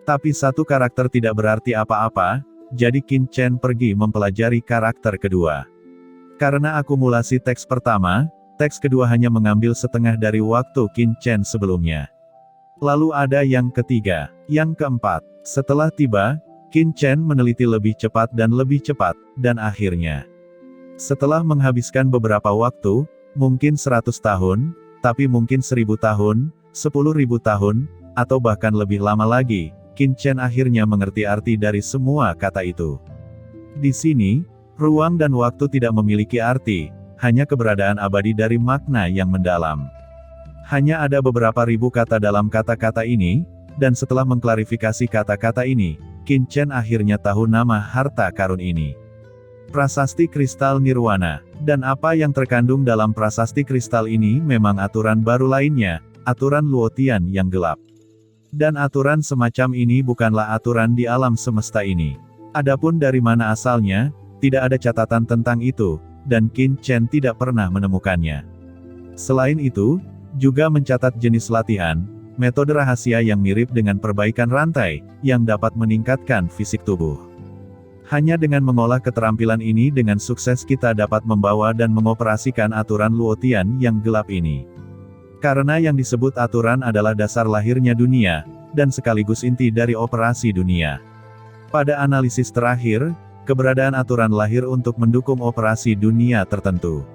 Tapi satu karakter tidak berarti apa-apa, jadi Qin Chen pergi mempelajari karakter kedua. Karena akumulasi teks pertama, teks kedua hanya mengambil setengah dari waktu Qin Chen sebelumnya. Lalu ada yang ketiga, yang keempat. Setelah tiba, Qin Chen meneliti lebih cepat, dan akhirnya. Setelah menghabiskan beberapa waktu, mungkin 100 tahun, tapi mungkin 1000 tahun, 10.000 tahun, atau bahkan lebih lama lagi, Qin Chen akhirnya mengerti arti dari semua kata itu. Di sini, ruang dan waktu tidak memiliki arti, hanya keberadaan abadi dari makna yang mendalam. Hanya ada beberapa ribu kata dalam kata-kata ini, dan setelah mengklarifikasi kata-kata ini, Qin Chen akhirnya tahu nama harta karun ini. Prasasti Kristal Nirwana, dan apa yang terkandung dalam prasasti kristal ini memang aturan baru lainnya, aturan Luotian yang gelap. Dan aturan semacam ini bukanlah aturan di alam semesta ini. Adapun dari mana asalnya, tidak ada catatan tentang itu, dan Qin Chen tidak pernah menemukannya. Selain itu, juga mencatat jenis latihan, metode rahasia yang mirip dengan perbaikan rantai, yang dapat meningkatkan fisik tubuh. Hanya dengan mengolah keterampilan ini dengan sukses kita dapat membawa dan mengoperasikan aturan Luotian yang gelap ini. Karena yang disebut aturan adalah dasar lahirnya dunia, dan sekaligus inti dari operasi dunia. Pada analisis terakhir, keberadaan aturan lahir untuk mendukung operasi dunia tertentu.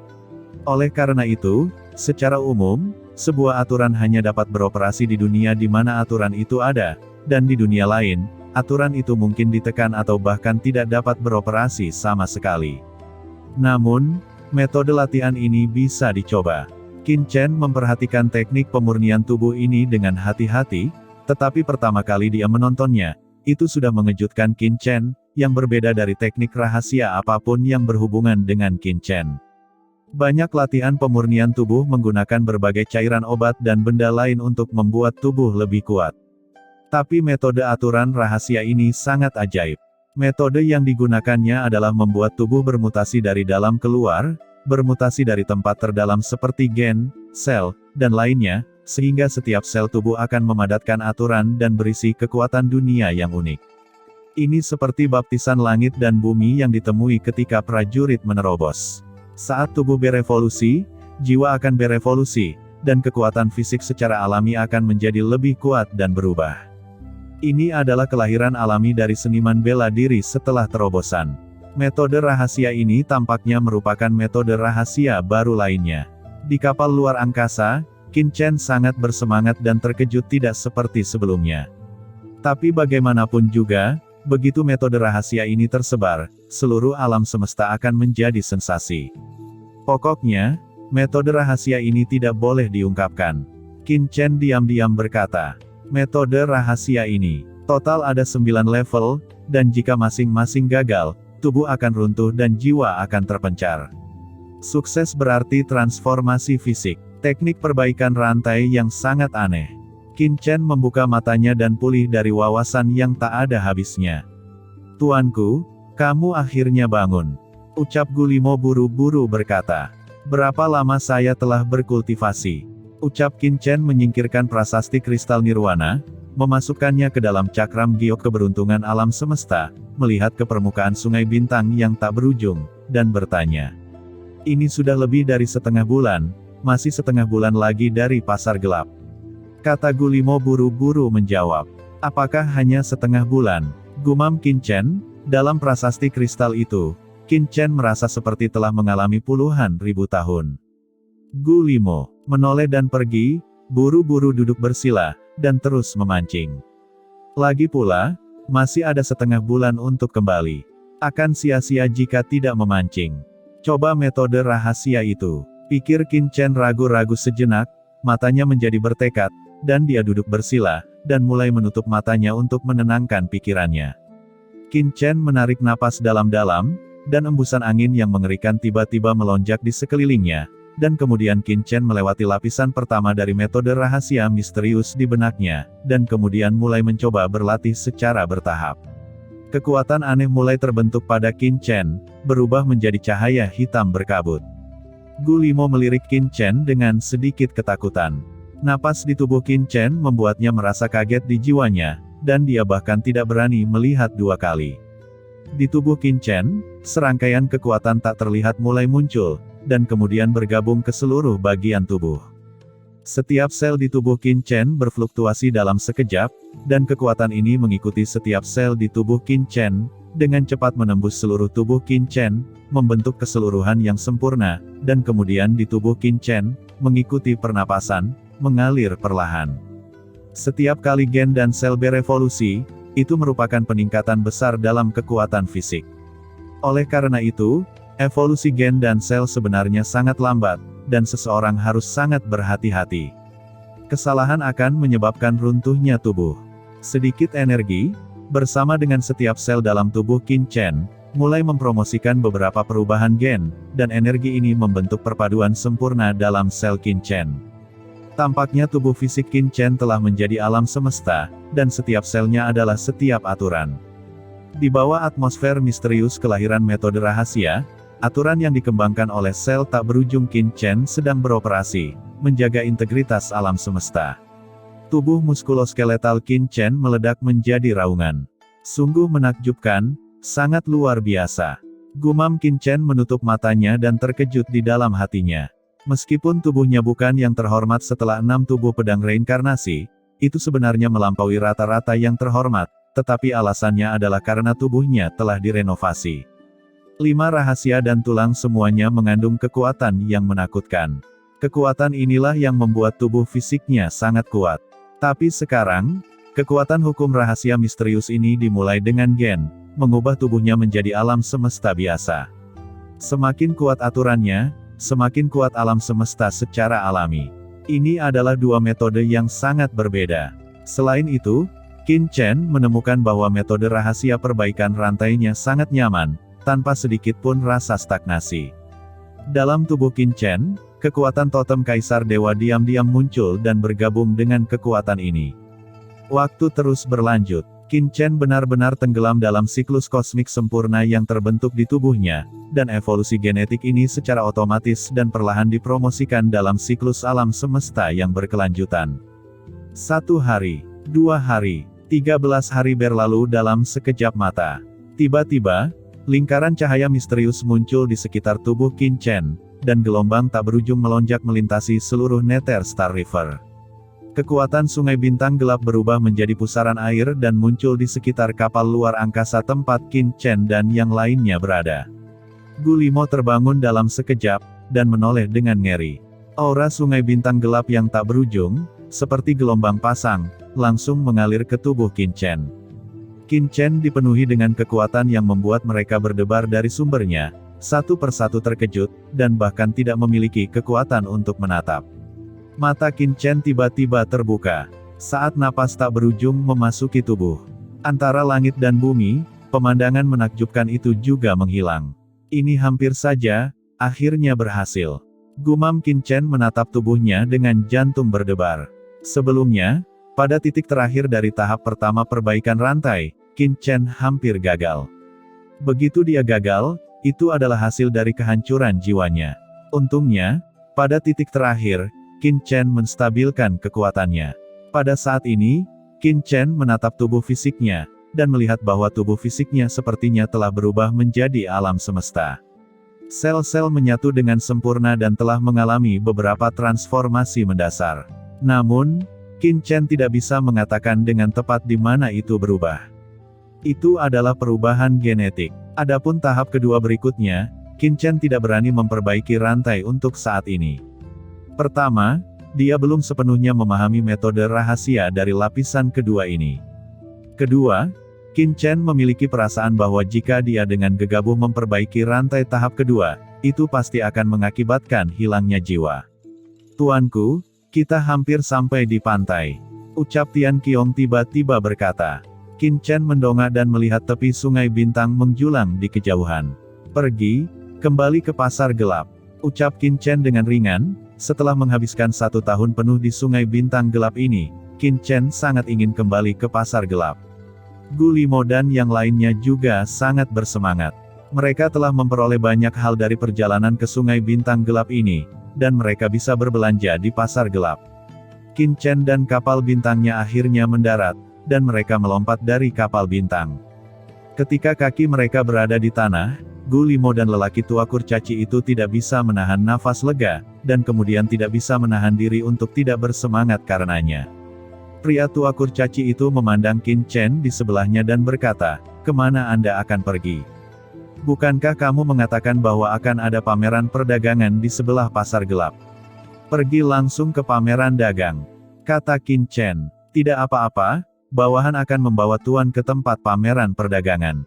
Oleh karena itu, secara umum, sebuah aturan hanya dapat beroperasi di dunia di mana aturan itu ada, dan di dunia lain, aturan itu mungkin ditekan atau bahkan tidak dapat beroperasi sama sekali. Namun, metode latihan ini bisa dicoba. Qin Chen memperhatikan teknik pemurnian tubuh ini dengan hati-hati, tetapi pertama kali dia menontonnya, itu sudah mengejutkan Qin Chen, yang berbeda dari teknik rahasia apapun yang berhubungan dengan Qin Chen. Banyak latihan pemurnian tubuh menggunakan berbagai cairan obat dan benda lain untuk membuat tubuh lebih kuat. Tapi metode aturan rahasia ini sangat ajaib. Metode yang digunakannya adalah membuat tubuh bermutasi dari dalam keluar, bermutasi dari tempat terdalam seperti gen, sel, dan lainnya, sehingga setiap sel tubuh akan memadatkan aturan dan berisi kekuatan dunia yang unik. Ini seperti baptisan langit dan bumi yang ditemui ketika prajurit menerobos. Saat tubuh berevolusi, jiwa akan berevolusi, dan kekuatan fisik secara alami akan menjadi lebih kuat dan berubah. Ini adalah kelahiran alami dari seniman bela diri setelah terobosan. Metode rahasia ini tampaknya merupakan metode rahasia baru lainnya. Di kapal luar angkasa, Qin Chen sangat bersemangat dan terkejut tidak seperti sebelumnya. Tapi bagaimanapun juga, begitu metode rahasia ini tersebar, seluruh alam semesta akan menjadi sensasi. Pokoknya, metode rahasia ini tidak boleh diungkapkan. Qin Chen diam-diam berkata, metode rahasia ini, total ada 9 level, dan jika masing-masing gagal, tubuh akan runtuh dan jiwa akan terpencar. Sukses berarti transformasi fisik, teknik perbaikan rantai yang sangat aneh. Qin Chen membuka matanya dan pulih dari wawasan yang tak ada habisnya. Tuanku, kamu akhirnya bangun. Ucap Gulimo buru-buru berkata. Berapa lama saya telah berkultivasi? Ucap Qin Chen menyingkirkan prasasti kristal nirwana, memasukkannya ke dalam cakram giok keberuntungan alam semesta, melihat ke permukaan sungai bintang yang tak berujung, dan bertanya. Ini sudah lebih dari setengah bulan, masih setengah bulan lagi dari pasar gelap. Kata Gulimo buru-buru menjawab. Apakah hanya setengah bulan? Gumam Qin Chen, dalam prasasti kristal itu, Qin Chen merasa seperti telah mengalami puluhan ribu tahun. Gulimo menoleh dan pergi, buru-buru duduk bersila, dan terus memancing. Lagi pula, masih ada setengah bulan untuk kembali. Akan sia-sia jika tidak memancing. Coba metode rahasia itu. Pikir Qin Chen ragu-ragu sejenak, matanya menjadi bertekad, dan dia duduk bersila, dan mulai menutup matanya untuk menenangkan pikirannya. Qin Chen menarik napas dalam-dalam, dan embusan angin yang mengerikan tiba-tiba melonjak di sekelilingnya, dan kemudian Qin Chen melewati lapisan pertama dari metode rahasia misterius di benaknya, dan kemudian mulai mencoba berlatih secara bertahap. Kekuatan aneh mulai terbentuk pada Qin Chen, berubah menjadi cahaya hitam berkabut. Gulimo melirik Qin Chen dengan sedikit ketakutan. Napas di tubuh Qin Chen membuatnya merasa kaget di jiwanya, dan dia bahkan tidak berani melihat dua kali. Di tubuh Qin Chen, serangkaian kekuatan tak terlihat mulai muncul, dan kemudian bergabung ke seluruh bagian tubuh. Setiap sel di tubuh Qin Chen berfluktuasi dalam sekejap, dan kekuatan ini mengikuti setiap sel di tubuh Qin Chen, dengan cepat menembus seluruh tubuh Qin Chen, membentuk keseluruhan yang sempurna, dan kemudian di tubuh Qin Chen, mengikuti pernapasan, mengalir perlahan. Setiap kali gen dan sel berevolusi, itu merupakan peningkatan besar dalam kekuatan fisik. Oleh karena itu, evolusi gen dan sel sebenarnya sangat lambat, dan seseorang harus sangat berhati-hati. Kesalahan akan menyebabkan runtuhnya tubuh. Sedikit energi, bersama dengan setiap sel dalam tubuh Qin Chen, mulai mempromosikan beberapa perubahan gen, dan energi ini membentuk perpaduan sempurna dalam sel Qin Chen. Tampaknya tubuh fisik Qin Chen telah menjadi alam semesta, dan setiap selnya adalah setiap aturan. Di bawah atmosfer misterius kelahiran metode rahasia, aturan yang dikembangkan oleh sel tak berujung Qin Chen sedang beroperasi, menjaga integritas alam semesta. Tubuh muskuloskeletal Qin Chen meledak menjadi raungan. Sungguh menakjubkan, sangat luar biasa. Gumam Qin Chen menutup matanya dan terkejut di dalam hatinya. Meskipun tubuhnya bukan yang terhormat setelah 6 tubuh pedang reinkarnasi, itu sebenarnya melampaui rata-rata yang terhormat, tetapi alasannya adalah karena tubuhnya telah direnovasi. 5 rahasia dan tulang semuanya mengandung kekuatan yang menakutkan. Kekuatan inilah yang membuat tubuh fisiknya sangat kuat. Tapi sekarang, kekuatan hukum rahasia misterius ini dimulai dengan gen, mengubah tubuhnya menjadi alam semesta biasa. Semakin kuat aturannya, semakin kuat alam semesta secara alami. Ini adalah dua metode yang sangat berbeda. Selain itu, Qin Chen menemukan bahwa metode rahasia perbaikan rantainya sangat nyaman, tanpa sedikit pun rasa stagnasi. Dalam tubuh Qin Chen, kekuatan totem Kaisar Dewa diam-diam muncul dan bergabung dengan kekuatan ini. Waktu terus berlanjut. Qin Chen benar-benar tenggelam dalam siklus kosmik sempurna yang terbentuk di tubuhnya, dan evolusi genetik ini secara otomatis dan perlahan dipromosikan dalam siklus alam semesta yang berkelanjutan. 1 hari, 2 hari, 13 hari berlalu dalam sekejap mata. Tiba-tiba, lingkaran cahaya misterius muncul di sekitar tubuh Qin Chen, dan gelombang tak berujung melonjak melintasi seluruh Nether Star River. Kekuatan sungai bintang gelap berubah menjadi pusaran air dan muncul di sekitar kapal luar angkasa tempat Qin Chen dan yang lainnya berada. Gulimo terbangun dalam sekejap, dan menoleh dengan ngeri. Aura sungai bintang gelap yang tak berujung, seperti gelombang pasang, langsung mengalir ke tubuh Qin Chen. Qin Chen dipenuhi dengan kekuatan yang membuat mereka berdebar dari sumbernya, satu persatu terkejut, dan bahkan tidak memiliki kekuatan untuk menatap. Mata Qin Chen tiba-tiba terbuka. Saat napas tak berujung memasuki tubuh. Antara langit dan bumi, pemandangan menakjubkan itu juga menghilang. Ini hampir saja, akhirnya berhasil. Gumam Qin Chen menatap tubuhnya dengan jantung berdebar. Sebelumnya, pada titik terakhir dari tahap pertama perbaikan rantai, Qin Chen hampir gagal. Begitu dia gagal, itu adalah hasil dari kehancuran jiwanya. Untungnya, pada titik terakhir, Qin Chen menstabilkan kekuatannya. Pada saat ini, Qin Chen menatap tubuh fisiknya, dan melihat bahwa tubuh fisiknya sepertinya telah berubah menjadi alam semesta. Sel-sel menyatu dengan sempurna dan telah mengalami beberapa transformasi mendasar. Namun, Qin Chen tidak bisa mengatakan dengan tepat di mana itu berubah. Itu adalah perubahan genetik. Adapun tahap kedua berikutnya, Qin Chen tidak berani memperbaiki rantai untuk saat ini. Pertama, dia belum sepenuhnya memahami metode rahasia dari lapisan kedua ini. Kedua, Qin Chen memiliki perasaan bahwa jika dia dengan gegabah memperbaiki rantai tahap kedua, itu pasti akan mengakibatkan hilangnya jiwa. Tuanku, kita hampir sampai di pantai. Ucap Tian Qiong tiba-tiba berkata. Qin Chen mendongak dan melihat tepi sungai bintang menjulang di kejauhan. Pergi, kembali ke pasar gelap. Ucap Qin Chen dengan ringan. Setelah menghabiskan 1 tahun penuh di sungai bintang gelap ini, Qin Chen sangat ingin kembali ke pasar gelap. Gulimo dan yang lainnya juga sangat bersemangat. Mereka telah memperoleh banyak hal dari perjalanan ke sungai bintang gelap ini, dan mereka bisa berbelanja di pasar gelap. Qin Chen dan kapal bintangnya akhirnya mendarat, dan mereka melompat dari kapal bintang. Ketika kaki mereka berada di tanah, Gulimo dan lelaki tua kurcaci itu tidak bisa menahan nafas lega, dan kemudian tidak bisa menahan diri untuk tidak bersemangat karenanya. Pria tua kurcaci itu memandang Qin Chen di sebelahnya dan berkata, "Kemana Anda akan pergi? Bukankah kamu mengatakan bahwa akan ada pameran perdagangan di sebelah pasar gelap? Pergi langsung ke pameran dagang," kata Qin Chen. "Tidak apa-apa, bawahan akan membawa Tuan ke tempat pameran perdagangan,"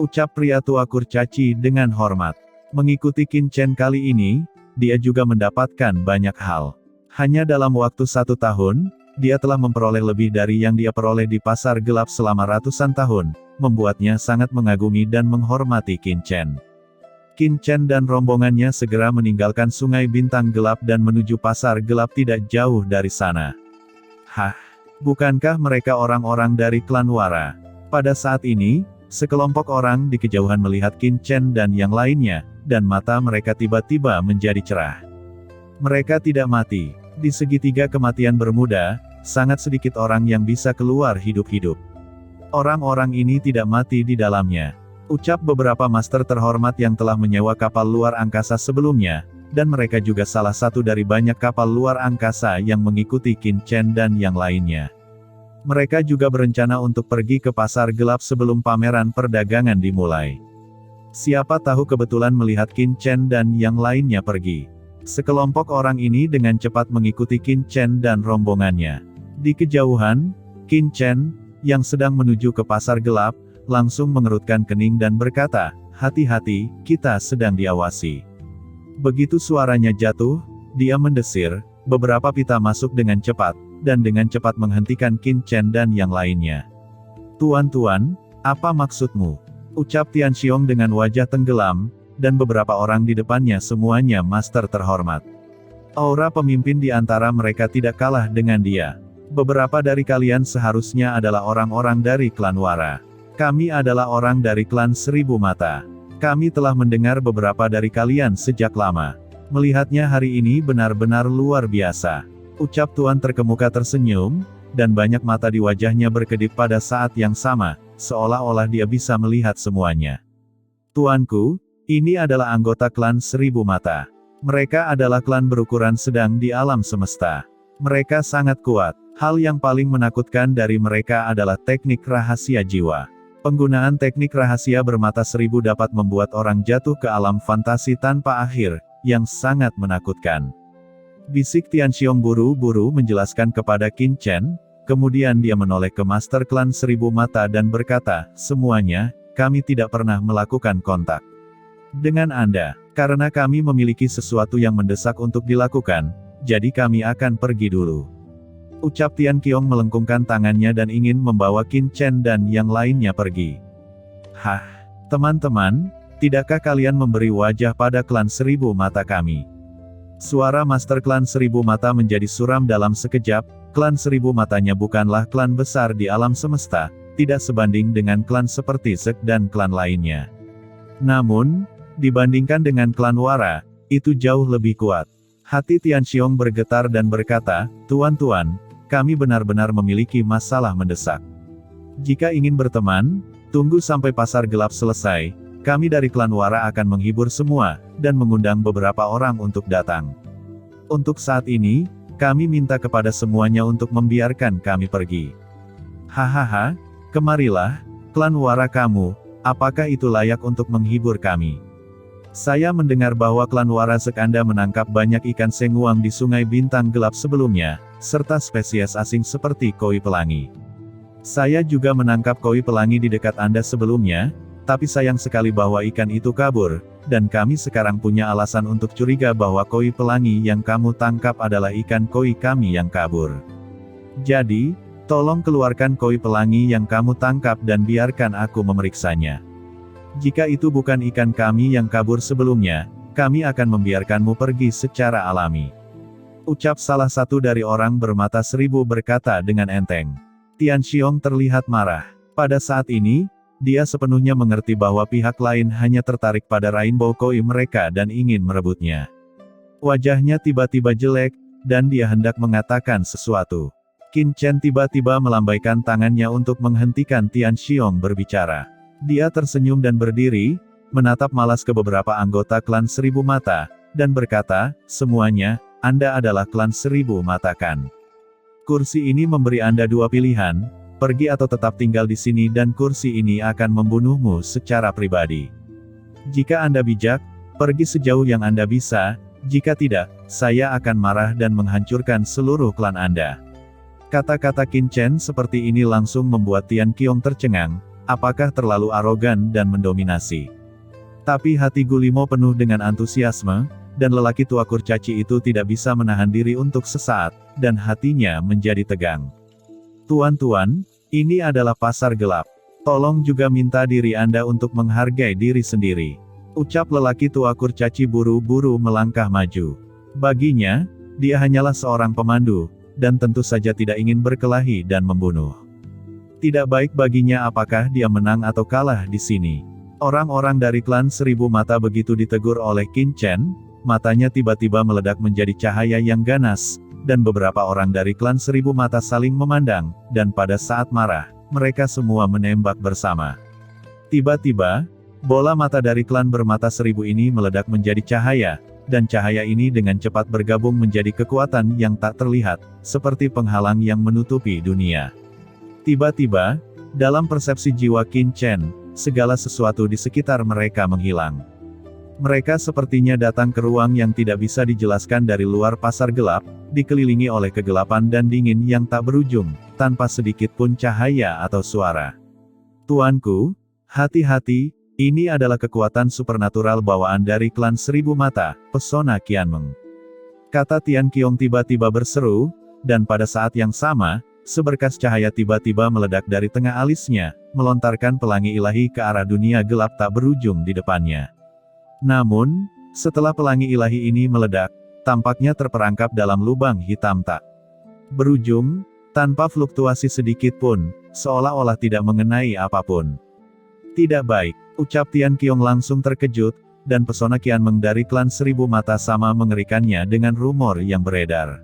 ucap pria tua kurcaci dengan hormat. Mengikuti Qin Chen kali ini, dia juga mendapatkan banyak hal. Hanya dalam waktu 1 tahun, dia telah memperoleh lebih dari yang dia peroleh di pasar gelap selama ratusan tahun, membuatnya sangat mengagumi dan menghormati Qin Chen. Qin Chen dan rombongannya segera meninggalkan Sungai Bintang Gelap dan menuju pasar gelap tidak jauh dari sana. Hah? Bukankah mereka orang-orang dari klan Wara? Pada saat ini, sekelompok orang di kejauhan melihat Qin Chen dan yang lainnya, dan mata mereka tiba-tiba menjadi cerah. Mereka tidak mati. Di segitiga kematian Bermuda, sangat sedikit orang yang bisa keluar hidup-hidup. Orang-orang ini tidak mati di dalamnya, ucap beberapa master terhormat yang telah menyewa kapal luar angkasa sebelumnya, dan mereka juga salah satu dari banyak kapal luar angkasa yang mengikuti Qin Chen dan yang lainnya. Mereka juga berencana untuk pergi ke pasar gelap sebelum pameran perdagangan dimulai. Siapa tahu kebetulan melihat Qin Chen dan yang lainnya pergi. Sekelompok orang ini dengan cepat mengikuti Qin Chen dan rombongannya. Di kejauhan, Qin Chen, yang sedang menuju ke pasar gelap, langsung mengerutkan kening dan berkata, "Hati-hati, kita sedang diawasi." Begitu suaranya jatuh, dia mendesir, beberapa pita masuk dengan cepat, dan dengan cepat menghentikan Qin Chen dan yang lainnya. "Tuan-tuan, apa maksudmu?" ucap Tian Xiong dengan wajah tenggelam, dan beberapa orang di depannya semuanya master terhormat. Aura pemimpin di antara mereka tidak kalah dengan dia. "Beberapa dari kalian seharusnya adalah orang-orang dari klan Wara. Kami adalah orang dari klan Seribu Mata. Kami telah mendengar beberapa dari kalian sejak lama. Melihatnya hari ini benar-benar luar biasa," ucap Tuan terkemuka tersenyum, dan banyak mata di wajahnya berkedip pada saat yang sama, seolah-olah dia bisa melihat semuanya. "Tuanku, ini adalah anggota klan Seribu Mata. Mereka adalah klan berukuran sedang di alam semesta. Mereka sangat kuat. Hal yang paling menakutkan dari mereka adalah teknik rahasia jiwa. Penggunaan teknik rahasia bermata seribu dapat membuat orang jatuh ke alam fantasi tanpa akhir, yang sangat menakutkan," bisik Tian Xiong buru-buru menjelaskan kepada Qin Chen, kemudian dia menoleh ke Master Klan Seribu Mata dan berkata, "Semuanya, kami tidak pernah melakukan kontak dengan Anda, karena kami memiliki sesuatu yang mendesak untuk dilakukan, jadi kami akan pergi dulu," ucap Tian Qiong melengkungkan tangannya dan ingin membawa Qin Chen dan yang lainnya pergi. "Hah? Teman-teman, tidakkah kalian memberi wajah pada klan Seribu Mata kami?" Suara Master Klan Seribu Mata menjadi suram dalam sekejap. Klan Seribu Matanya bukanlah klan besar di alam semesta, tidak sebanding dengan klan seperti Zek dan klan lainnya. Namun, dibandingkan dengan klan Wara, itu jauh lebih kuat. Hati Tian Xiong bergetar dan berkata, "Tuan-tuan, kami benar-benar memiliki masalah mendesak. Jika ingin berteman, tunggu sampai pasar gelap selesai. Kami dari klan Wara akan menghibur semua, dan mengundang beberapa orang untuk datang. Untuk saat ini, kami minta kepada semuanya untuk membiarkan kami pergi." "Hahaha, kemarilah, klan Wara kamu, apakah itu layak untuk menghibur kami? Saya mendengar bahwa klan Wara Zek Anda menangkap banyak ikan senguang di Sungai Bintang Gelap sebelumnya, serta spesies asing seperti koi pelangi. Saya juga menangkap koi pelangi di dekat Anda sebelumnya, tapi sayang sekali bahwa ikan itu kabur, dan kami sekarang punya alasan untuk curiga bahwa koi pelangi yang kamu tangkap adalah ikan koi kami yang kabur. Jadi, tolong keluarkan koi pelangi yang kamu tangkap dan biarkan aku memeriksanya. Jika itu bukan ikan kami yang kabur sebelumnya, kami akan membiarkanmu pergi secara alami," ucap salah satu dari orang bermata seribu berkata dengan enteng. Tian Xiong terlihat marah. Pada saat ini, dia sepenuhnya mengerti bahwa pihak lain hanya tertarik pada Rainbow Koi mereka dan ingin merebutnya. Wajahnya tiba-tiba jelek, dan dia hendak mengatakan sesuatu. Qin Chen tiba-tiba melambaikan tangannya untuk menghentikan Tian Xiong berbicara. Dia tersenyum dan berdiri, menatap malas ke beberapa anggota klan Seribu Mata, dan berkata, semuanya, Anda adalah klan Seribu Mata kan? Kursi ini memberi Anda dua pilihan, pergi atau tetap tinggal di sini dan kursi ini akan membunuhmu secara pribadi. Jika Anda bijak, pergi sejauh yang Anda bisa, jika tidak, saya akan marah dan menghancurkan seluruh klan Anda. Kata-kata Qin Chen seperti ini langsung membuat Tian Qiong tercengang, apakah terlalu arogan dan mendominasi. Tapi hati Gulimo penuh dengan antusiasme, dan lelaki tua kurcaci itu tidak bisa menahan diri untuk sesaat, dan hatinya menjadi tegang. Tuan-tuan, ini adalah pasar gelap. Tolong juga minta diri Anda untuk menghargai diri sendiri. Ucap lelaki tua kurcaci buru-buru melangkah maju. Baginya, dia hanyalah seorang pemandu, dan tentu saja tidak ingin berkelahi dan membunuh. Tidak baik baginya apakah dia menang atau kalah di sini. Orang-orang dari klan Seribu Mata begitu ditegur oleh Qin Chen, matanya tiba-tiba meledak menjadi cahaya yang ganas, dan beberapa orang dari klan Seribu Mata saling memandang, dan pada saat marah, mereka semua menembak bersama. Tiba-tiba, bola mata dari klan bermata seribu ini meledak menjadi cahaya, dan cahaya ini dengan cepat bergabung menjadi kekuatan yang tak terlihat, seperti penghalang yang menutupi dunia. Tiba-tiba, dalam persepsi jiwa Qin Chen, segala sesuatu di sekitar mereka menghilang. Mereka sepertinya datang ke ruang yang tidak bisa dijelaskan dari luar pasar gelap, dikelilingi oleh kegelapan dan dingin yang tak berujung, tanpa sedikit pun cahaya atau suara. Tuanku, hati-hati, ini adalah kekuatan supernatural bawaan dari klan Seribu Mata, pesona Qianmeng. Kata Tian Qiong tiba-tiba berseru, dan pada saat yang sama, seberkas cahaya tiba-tiba meledak dari tengah alisnya, melontarkan pelangi ilahi ke arah dunia gelap tak berujung di depannya. Namun, setelah pelangi ilahi ini meledak, tampaknya terperangkap dalam lubang hitam tak berujung, tanpa fluktuasi sedikit pun, seolah-olah tidak mengenai apapun. Tidak baik, ucap Tian Qiong langsung terkejut, dan pesona Qianmeng dari klan Seribu Mata sama mengerikannya dengan rumor yang beredar.